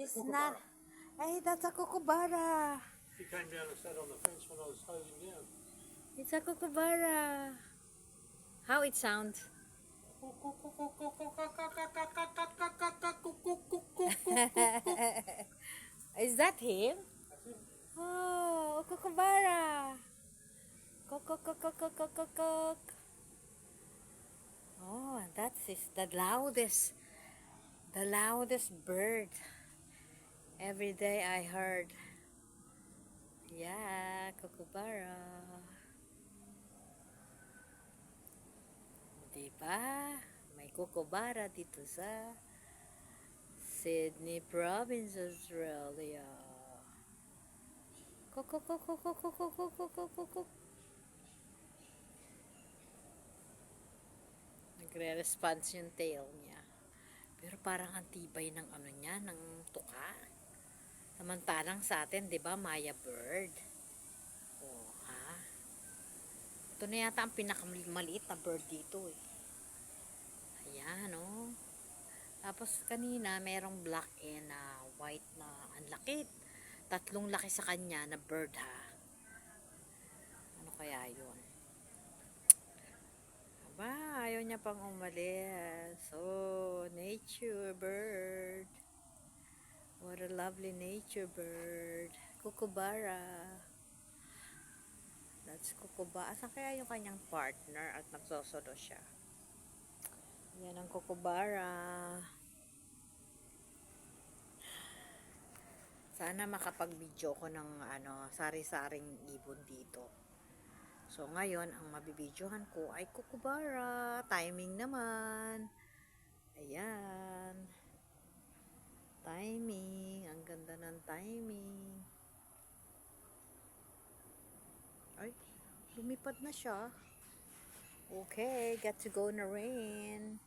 It's not. Hey, that's a kookaburra. She came down and sat on the fence when I was hosing down. It's a kookaburra. How it sounds? Is that him? Oh, kookaburra. Kok. Oh, that's the loudest bird. Every day I heard. Yeah, kookaburra. Diba? May kookaburra dito sa Sydney Province, Australia. Kok. Nagre-response yung tail niya. Pero parang antibay ng ano niya, ng tuka. Samantalang sa atin, 'di ba, Maya bird. Oh, ha? Ito na yata ang pinakamaliit na bird dito eh. Ayan, oh. Tapos kanina, merong black and white na ang laki. Tatlong laki sa kanya na bird, ha? Ano kaya yun? Aba, ayaw niya pang umalis. Oh, nature bird. What a lovely nature bird. Kookaburra. That's kookaburra. Asan kaya yung kanyang partner at nagsosodo siya? Yan ang kookaburra. Sana makapag-video ko ng sari-saring ibon dito. So ngayon, ang mabibidyohan ko ay kookaburra. Timing naman. Ayan. Timing. Ang ganda ng timing. Ay, lumipad na siya. Okay, got to go na rin.